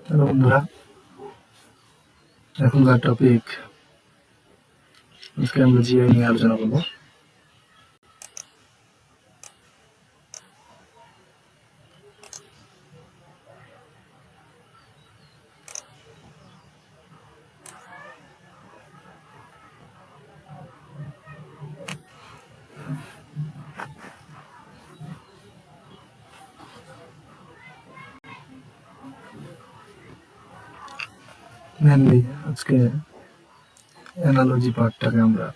Hello বন্ধুরা, এখনকার topic আজকে আমরা জিআই নিয়ে আলোচনা করব। মেনলি আজকে অ্যানালজি পার্টটাকে আমরা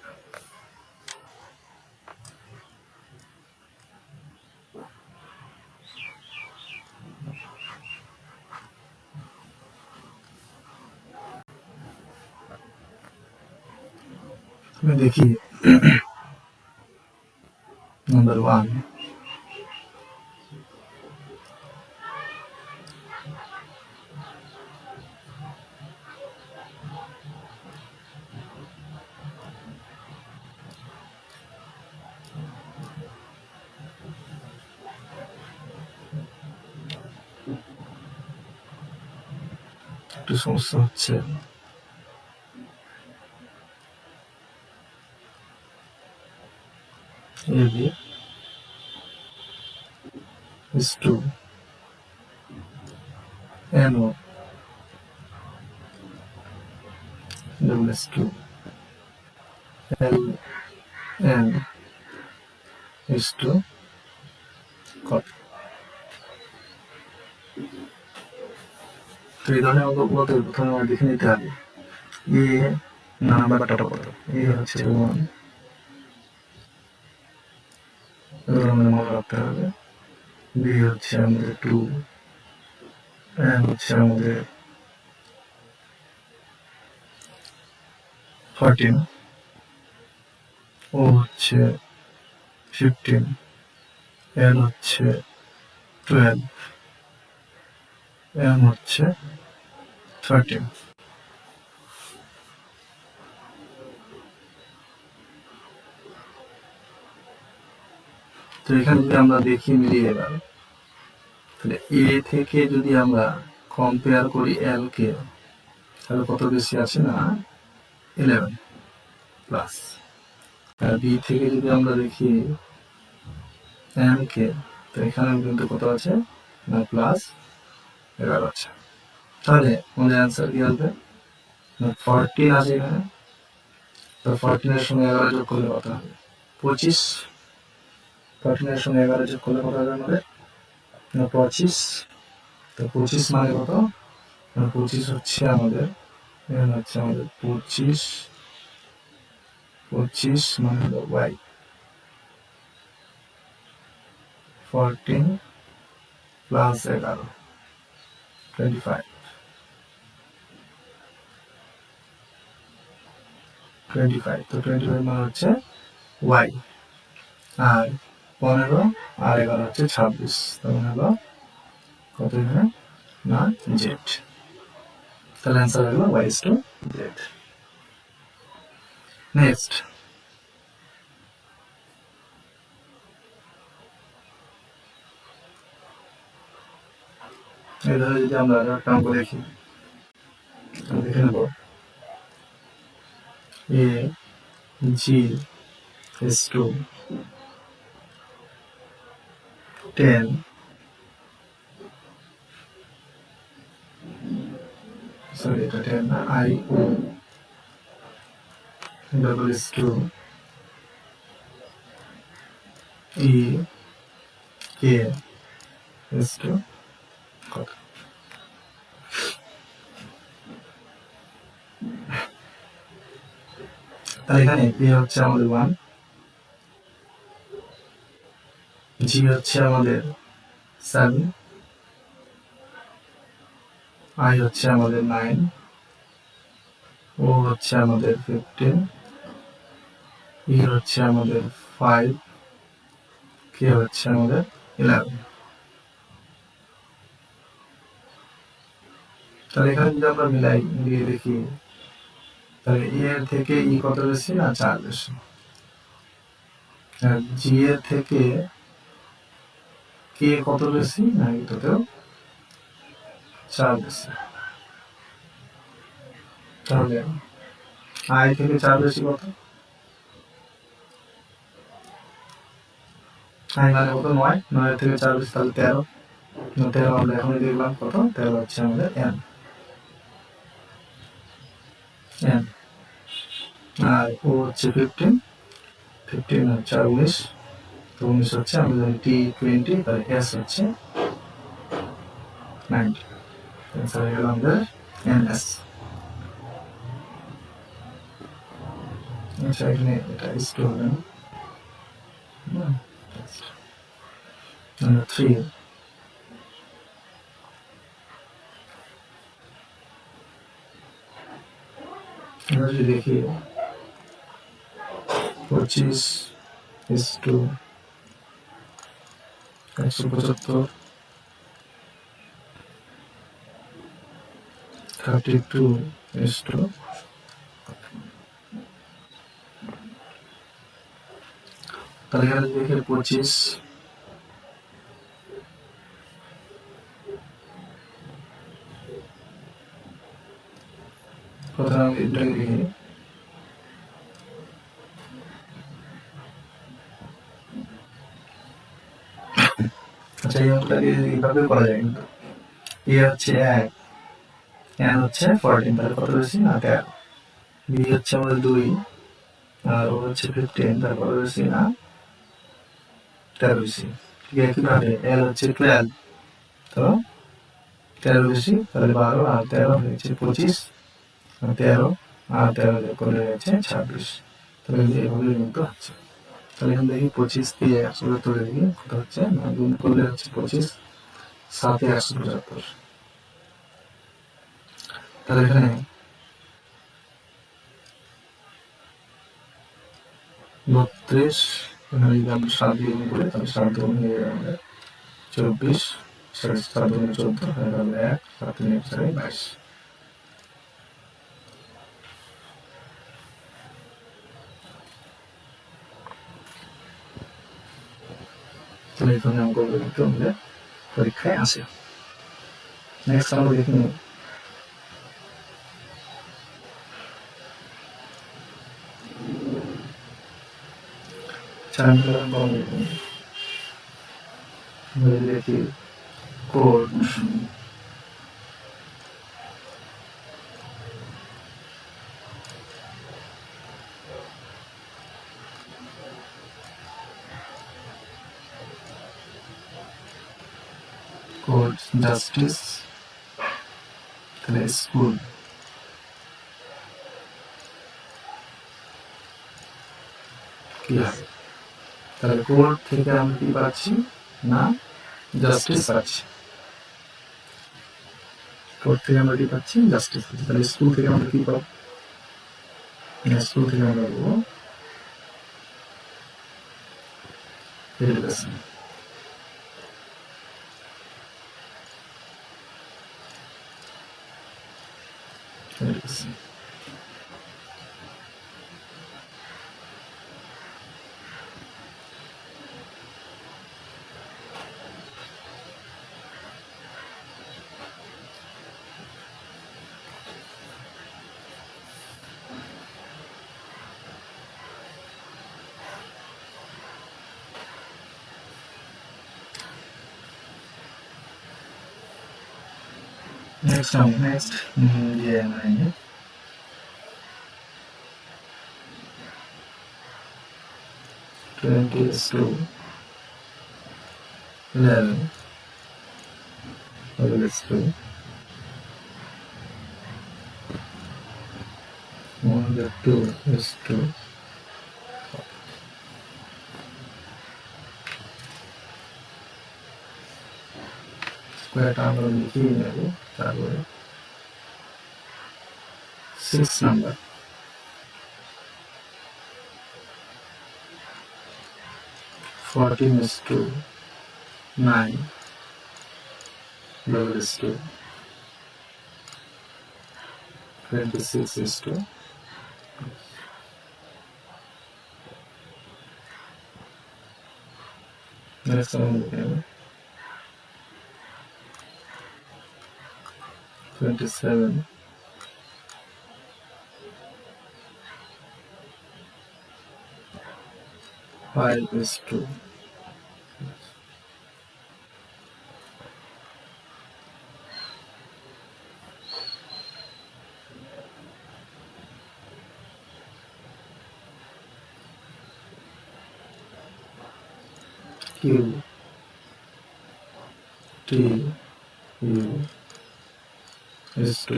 দেখি। নাম্বার 1, একটু সমস্যা হচ্ছে। AB is to NO double is to LN is to copy। তো এই ধরনের অঙ্কগুলোতে প্রথমে আমরা দেখে নিতে হবে এ নাম্বারটা কত। এ হচ্ছে 1, আমাদের মনে রাখতে হবে। বি হচ্ছে আমাদের 2, এন হচ্ছে আমাদের 14, ও হচ্ছে 15, এল হচ্ছে 12, এম হচ্ছে 13। তো এখানে যদি আমরা দেখি মিলিয়ে এবার, তাহলে এ থেকে যদি আমরা কম্পেয়ার করি এল কে, তাহলে কত বেশি আছে না 11 প্লাস। আর বি থেকে যদি আমরা দেখি এম কে, তো এখানে কিন্তু কত আছে না প্লাস 11 আছে। তাহলে আমাদের অ্যান্সার কি আসবে না 14 আছে এখানে। তো 14 এর সঙ্গে 11 যোগ করলে কত হবে 25। 14 এর সঙ্গে 11 যোগ করলে কত হবে আমাদের না 25। তো 25 মানে কত না 25 হচ্ছে আমাদের, এখানে হচ্ছে আমাদের 25 মানে হলো y। 14 প্লাস 11 25। 25 তো 25 মানে হচ্ছে y। আর 15 আর 11 হচ্ছে 26, তখন হলো কত এখানে না z। তাহলে অ্যান্সার হলো y is to z। Next, এভাবে যদি আমরা একটা অঙ্ক দেখি, দেখে নেব a g is to 10, sorry এটা 10 না, i o double is to e k is to কত। তাহলে এখানে a হচ্ছে আমাদের 1, g হচ্ছে আমাদের 7, i হচ্ছে আমাদের 9, ও হচ্ছে আমাদের 15, ই হচ্ছে আমাদের 5, কে হচ্ছে আমাদের 11। তাহলে এখানে যদি আমরা মিলিয়ে দেখি, তাহলে ই এর থেকে ই কত বেশি না 4 বেশি, আর জি এর থেকে কে কত বেশি না এটাতেও 4 বেশি। তাহলে আই থেকে 4 বেশি কত? আই মানে কত? 9, 9 থেকে 4 বেশি তাহলে 13। 13 আমরা এখনই দেখলাম কত? 13 হচ্ছে আমাদের n। n আর ও হচ্ছে 15, 15 হচ্ছে 19, তো 19 হচ্ছে আমাদের T20, তাহলে S হচ্ছে 90। অ্যান্সার হয়ে গেল আমাদের NS। আচ্ছা, এখানে এটা স্টোর হবে না। Number 3, আমরা যদি দেখি 25 is to 175, 32 is to, তাহলে এখানে যদি দেখি 25, প্রথমে আমি এটাকে দেখি। আচ্ছা, এই অঙ্কটাকে এইভাবে করা যায় কিন্তু এ হচ্ছে 1, n হচ্ছে 14, তাহলে কত বেশি না 13, বি হচ্ছে আমাদের 2 আর ও হচ্ছে 15, তাহলে কত বেশি না 13 বেশি। ঠিক একইভাবে এল হচ্ছে 12, তো 13 বেশি, তাহলে 12 আর 13 হয়েছে 25, 13 আর 13 যোগ করলে হয়েছে 26। তাহলে এইভাবে কিন্তু হচ্ছে। তাহলে এখানে দেখি 25 দিয়ে 175 দেখি কত হচ্ছে না, গুণ করলে হচ্ছে 25, 7 এ 175। তাহলে এখানে 32, এখানে যদি আমরা 7 দিয়ে গুণ করি তাহলে 7 গুণ হয়ে যাবে আমাদের 24, 7 গুণে 14 হয়ে গেল 1, 7 গুণে 22। তাহলে এই ধরনের অঙ্কগুলো কিন্তু আমাদের পরীক্ষায় আসে। নেক্সট আমরা দেখে নিই দেখি কোড কোড জাস্টিস, তাহলে স্কুল, কি হবে? তাহলে কোড থেকে আমরা কি পাচ্ছি না জাস্টিস পাচ্ছি। কোড থেকে আমরা কি পাচ্ছি? জাস্টিস পাচ্ছি। তাহলে স্কুল থেকে আমরা কি পাবো? স্কুল থেকে আমরা পাবো education. Education next yeah, 20 is to 11, whole is to 1/2 is to স্কোয়ারটা আমরা লিখিয়ে নেব, তারপরে 6 number 14 is to 9, double is to 26 is to next one 27 5:2 Q T U S2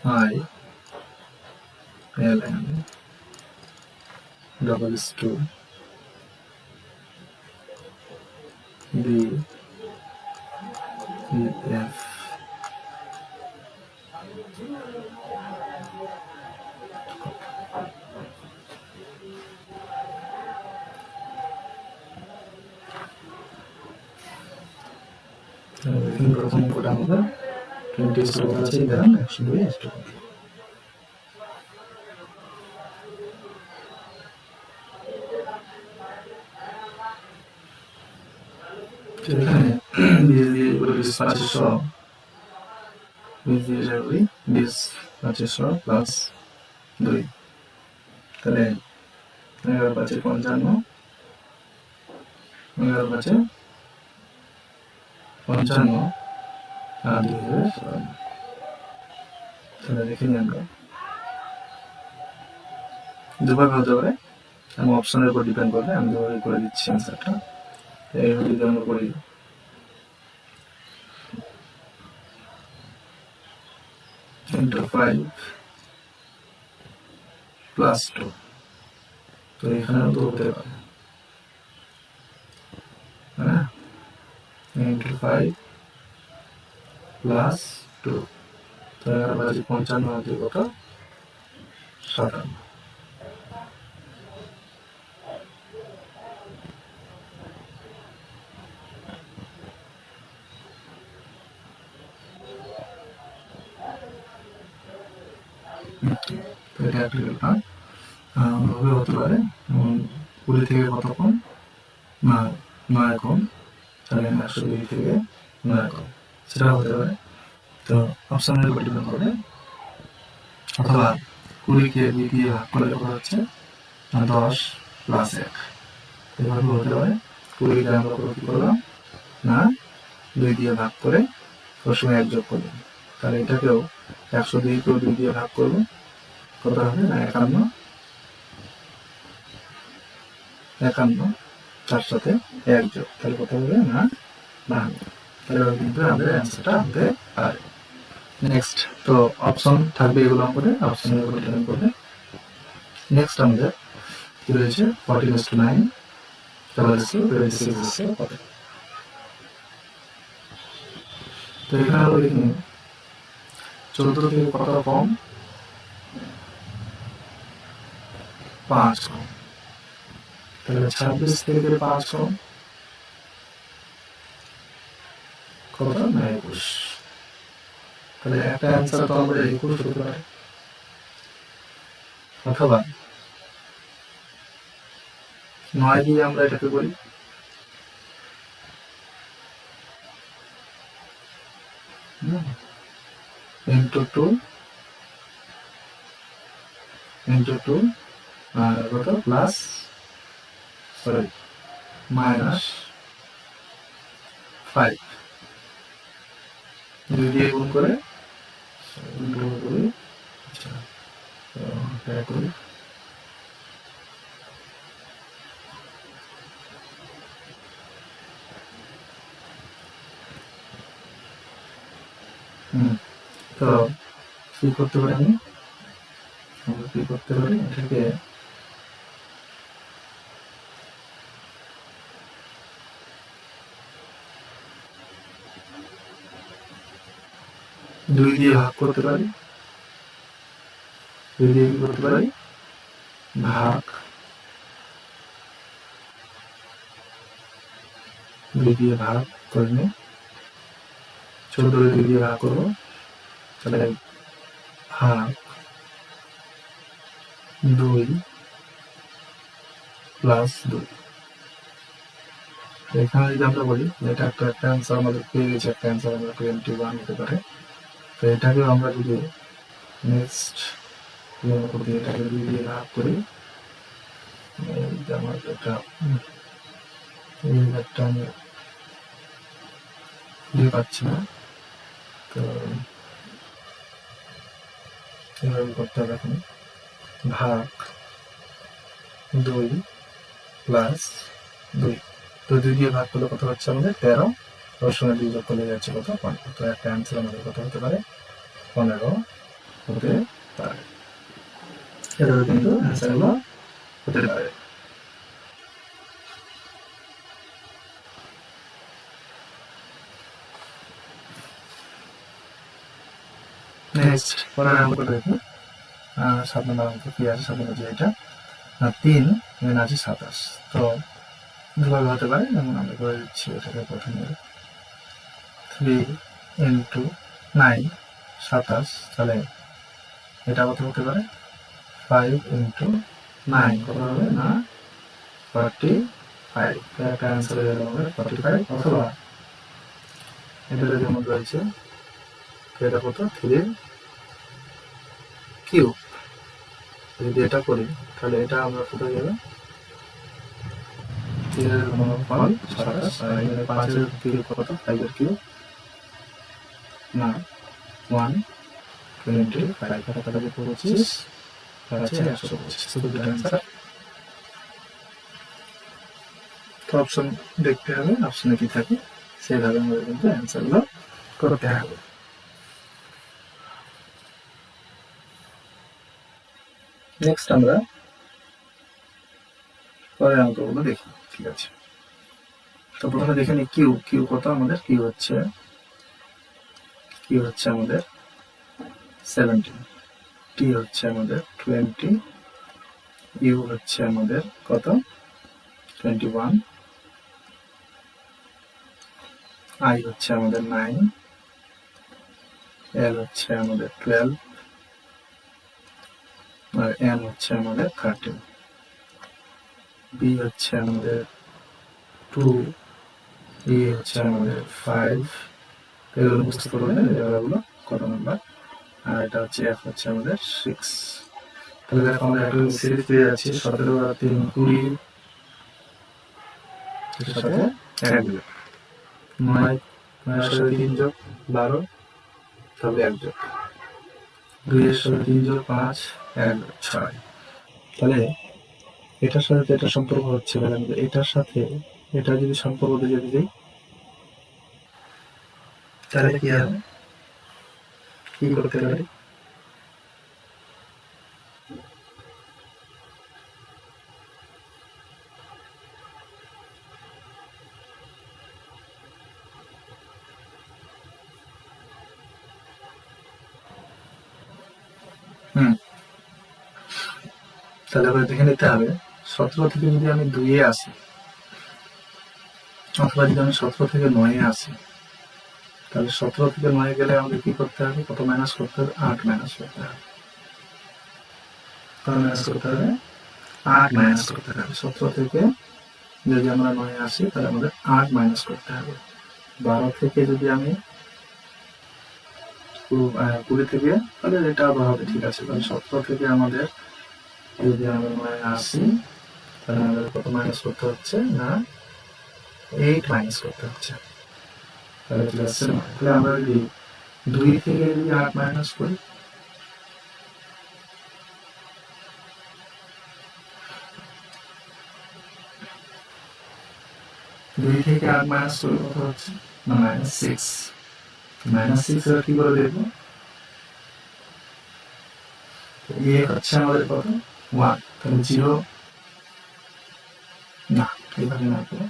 I ln double S2 B E F প্রথম code আমাদের 20 stroke আছে এখানে 102 stroke এখানে বীজ দিয়ে করে বীজ 2500 বীজ দিয়ে যাবে বীজ 2500 প্লাস 2 তাহলে 11/55 11/55 আর 2 তাহলে দেখে নিই আমরা দুভাবে হতে পারে আমি অপশনের উপর ডিপেন্ড করবে আমি দুভাবে করে দিচ্ছি অ্যান্সারটা এইভাবে যদি আমরা করি into 5 plus 2 তো এখানেও তো হতে পারে হ্যাঁ into 5 plus 2 তো 11/55 হচ্ছে কত 57 তো এটা একটা ব্যাপার ভাবে হতে পারে 20 থেকে কত কম 9 কম তাহলে 102 থেকে 9 কম সেটা হতে পারে তো অপশনের উপর ডিপেন্ড করে অথবা 20 কে 2 দিয়ে ভাগ করলে কত হচ্ছে 10 প্লাস 1 এভাবে হতে পারে 20 কে আমরা কত করলাম না 2 দিয়ে ভাগ করে ওর সঙ্গে 1 যোগ করলাম তাহলে এটাকেও 102 কে 2 দিয়ে ভাগ করবো কত হবে না 51 তার সাথে 1 যোগ তাহলে কত হবে না 52 তাহলে কিন্তু আমাদের অ্যান্সারটা হতে পারে নেক্সট তো অপশন থাকবে এগুলো আমাদের অপশনের উপর ডিপেন্ড করবে নেক্সট আমাদের কি রয়েছে 14:9 26 হবে তো এখানে আমরা দেখি 14 থেকে কত কম 5 কম তাহলে 26 থেকে 5 কম কত না 21 তাহলে একটা অ্যান্সার তো আমরা 21 হতে পারে অথবা 9 দিয়ে আমরা এটাকে করি into 2 আর কত প্লাস সরি মাইনাস 5 2 দিয়ে গুণ করে আচ্ছা এটা করি তো কি করতে পারি আমরা কি করতে পারি এটাকে দুই দিয়ে ভাগ করতে পারি 2 দিয়ে কি করতে পারি ভাগ 2 দিয়ে ভাগ করে নিই 14 2 দিয়ে ভাগ করবো তাহলে ভাগ 2 প্লাস 2 এখানে যদি আমরা বলি এটা একটা অ্যান্সার আমাদের পেয়ে গেছে একটা অ্যান্সার আমরা 21 হতে পারে তো এটাকেও আমরা যদি নেক্সট এটাকে 2 দিয়ে ভাগ করি। আমার একটা আমি খুঁজে পাচ্ছি না, তো এভাবে করতে হবে। এখন ভাগ 2 প্লাস 2, তো 2 দিয়ে ভাগ করলে কত হচ্ছে আমাদের 13, ওর সঙ্গে 2 যোগ করলে যাচ্ছে কত 15, তো একটা অ্যান্সার আমাদের কত হতে পারে 15 হতে পারে। এভাবে কিন্তু অ্যান্সারগুলো হতে পারে। নেক্সট পরের অঙ্কটা দেখুন। 7 নম্বর অঙ্ক কি আছে? 7 নম্বর যে এটা 3 এখানে আছে 27, তো দুভাবে হতে পারে। যেমন আমরা করে দিচ্ছি এটাকে প্রথমে 3 ইন্টু 9 27, তাহলে এটা কত হতে পারে 5 ইন্টু 9 কত হবে না 45, একটা অ্যান্সার হয়ে গেল আমাদের 45, অথবা এটা যদি আমাদের রয়েছে এটা কত 3 কিউব, যদি এটা করি তাহলে এটা আমরা কোথায় যাবে 3 এর ঘনফল 27, আর এখানে 5 এর কিউব কত 5 এর কিউব না 125, তাহলে 25 আর আছে 125, তো দুটো অ্যান্সার। তো অপশন দেখতে হবে, অপশনে কি থাকে সেভাবে আমাদের কিন্তু অ্যান্সারগুলো করতে হবে। নেক্সট আমরা পরের অঙ্কগুলো দেখি, ঠিক আছে। তো প্রথমে দেখে নিই কিউ, কিউ কত আমাদের, কিউ হচ্ছে আমাদের 17, টি হচ্ছে আমাদের 20, ইউ হচ্ছে আমাদের কত 21, আই হচ্ছে আমাদের 9, এল হচ্ছে আমাদের 12, আর এম হচ্ছে আমাদের 13, বি হচ্ছে আমাদের 2, ই হচ্ছে আমাদের 5, এগুলো মুখস্থ করবেন এগুলো কত নাম্বার, আর এটা হচ্ছে এফ হচ্ছে আমাদের 6। তাহলে দেখো আমরা একটা সিরিজ পেয়ে যাচ্ছি 17 আর 3 20, এর সাথে 1 যোগ 9, 9 এর সাথে 3 যোগ 12, তাহলে 1 যোগ 2 এর সাথে 3 যোগ 5, 1 যোগ 6। তাহলে এটার সাথে এটা সম্পর্ক হচ্ছে, এটার সাথে এটা যদি সম্পর্ক দিয়ে যদি যাই তাহলে কি হবে, কি করতে পারি, তাহলে আবার দেখে নিতে হবে 17 থেকে যদি আমি 2 এ আসি, অথবা যদি আমি 17 থেকে 9 এ আসি, তাহলে 17 থেকে 9 এ গেলে আমাদের কি করতে হবে, কত মাইনাস করতে হবে 8 মাইনাস করতে হবে, কত মাইনাস করতে হবে 8 মাইনাস করতে হবে। 17 থেকে যদি আমরা 9 এ আসি তাহলে আমাদের 8 মাইনাস করতে হবে। 12 থেকে যদি আমি 20 থেকে, তাহলে এটা আবার হবে, ঠিক আছে। তাহলে 17 থেকে আমাদের যদি আমরা 9 এ আসি তাহলে আমাদের কত মাইনাস করতে হচ্ছে না 8 মাইনাস করতে হচ্ছে, তাহলে চলে আসছে 9। তাহলে আমরা যদি 2 থেকে যদি 8 মাইনাস করি, দুই থেকে 8 মাইনাস করলে কত হচ্ছে না -6, -6 এর কি করে দেখবো, এ হচ্ছে আমাদের কত 1, তাহলে 0 না, এইভাবে না করে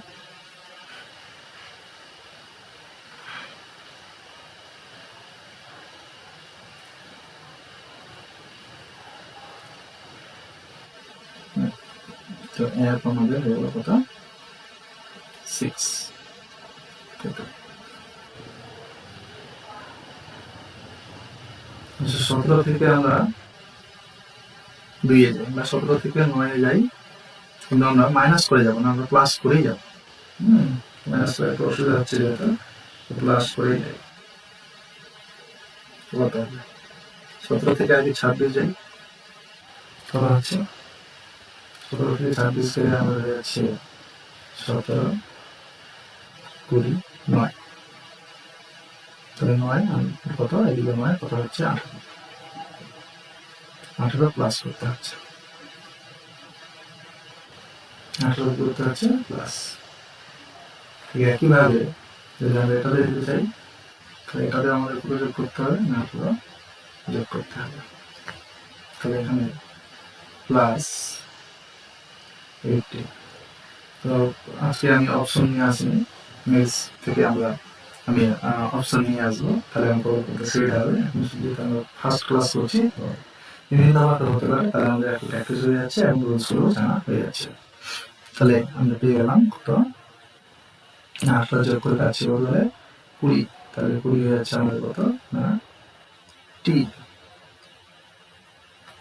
তো এর আমাদের হয়ে গেল কত 6। 17 থেকে আমরা 2 এ যাই, বা 17 থেকে 9 এ যাই, কিন্তু আমরা মাইনাস করে যাবো না, আমরা প্লাস করেই যাবো। মাইনাস করে একটু অসুবিধা হচ্ছে, যেহেতু প্লাস করেই যাই। কত হবে 17 থেকে আগে 26 যাই, কত হচ্ছে 17 থেকে 26 করে আমাদের হয়ে যাচ্ছে 17 20 9, তাহলে 9 কত এদিকে 9 কত হচ্ছে 18 প্লাস করতে হচ্ছে 18 করতে হচ্ছে প্লাস। একইভাবে যদি আমরা এটাতে দিতে চাই তাহলে এটাতে আমাদের পুরো যোগ করতে হবে, না পুরো যোগ করতে হবে। তাহলে এখানে প্লাস 80। তো আজকে আমি অপশন নিয়ে আসিনি, নেক্সট থেকে আমি অপশন নিয়ে আসবো, তাহলে আমি পরবর্তীতে সুবিধা হবে। যেহেতু আমরা ফার্স্ট ক্লাস করছি তো বিভিন্ন ভাবে হতে পারে, তাহলে আমাদের একটু প্র্যাকটিস হয়ে যাচ্ছে এবং রুলসগুলো জানা হয়ে যাচ্ছে। তাহলে আমরা পেয়ে গেলাম কত 8 যোগ করে কাছে বললে 20, তাহলে 20 হয়ে যাচ্ছে আমাদের কত না টি,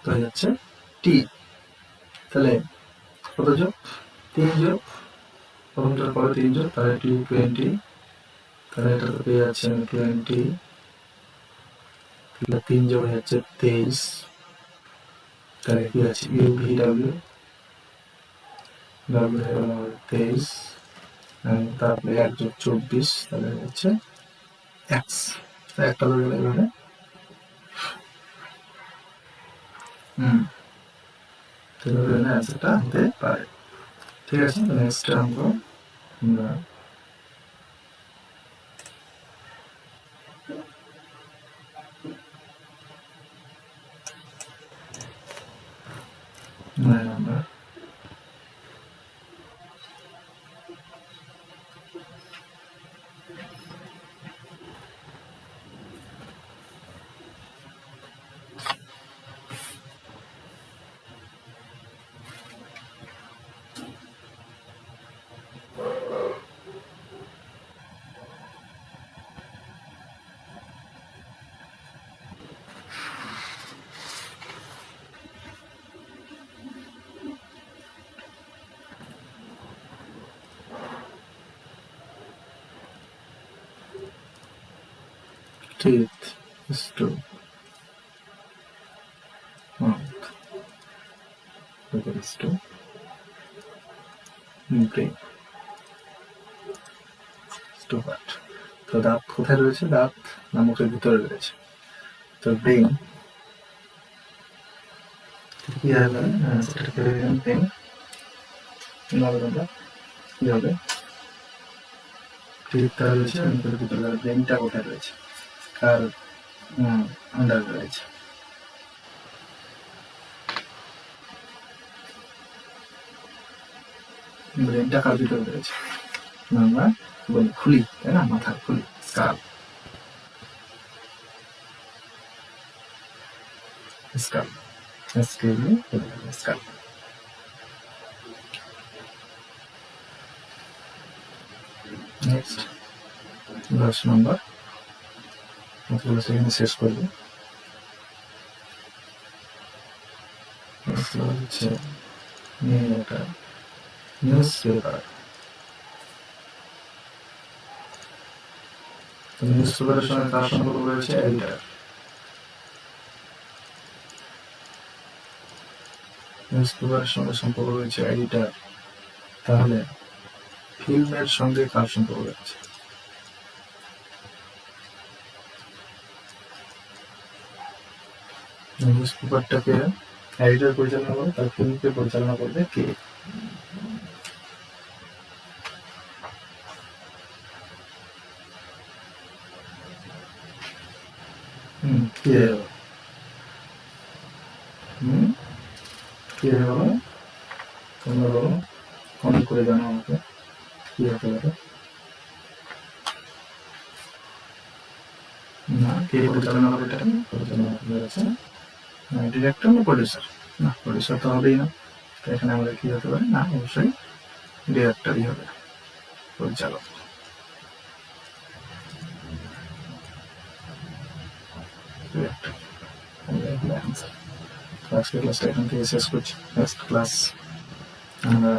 তো হয়ে যাচ্ছে টি। তাহলে কত যোগ 3 যোগ, প্রথমটার পরে 3 যোগ, তাহলে 20, তাহলে এটা তো পেয়ে যাচ্ছে 20, তাহলে 3 যোগ হয়ে যাচ্ছে 23, তাহলে কি আছে UVW হয়ে গেল 23, তারপরে 1 যোগ 24, তাহলে হচ্ছে x, একটা হয়ে গেল এভাবে। তাহলে অ্যান্সারটা হতে পারে। ঠিক আছে, নেক্সট অঙ্ক আমরা number teeth is to mouth, look is to brain, to heart. তো দাঁত কোথায় রয়েছে? দাঁত না মুখের ভিতরে রয়েছে। তো ব্রেন কি হবে? ব্রেন কি হবে? টিথটা রয়েছে মুখের ভিতরে, ব্রেনটা কোথায় রয়েছে? কার আন্ডার রয়েছে? ব্রেনটা কার ভিতরে রয়েছে? আমরা বলি খুলি, তাই না? মাথার খুলি, স্কাল। Skull skull. নেক্সট 10 নম্বর এখানে শেষ করবো। হচ্ছে নিউজ পেপার। নিউজ পেপারের সঙ্গে কার সম্পর্ক রয়েছে? এডিটর। নিউজ পেপারের সঙ্গে সম্পর্ক রয়েছে এডিটর, তাহলে ফিল্মের সঙ্গে কার সম্পর্ক রয়েছে? নিউজ পেপারটাকে এডিটর পরিচালনা করে, তার ফিল্মকে পরিচালনা করবে কে? কে বলো, তোমরা বলো, কমেন্ট করে জানাও আমাকে কি হতে পারে। না, কে পরিচালনা করে? এটা পরিচালনা করেছে ডিরেক্টর না প্রডিউসার? না, প্রডিউসার তো হবেই না। তো এখানে আমাদের কি হতে পারে? না, অবশ্যই ডিরেক্টরই হবে, পরিচালক। আজকের ক্লাসটা এখান থেকে শেষ করছি। নেক্সট ক্লাস আমরা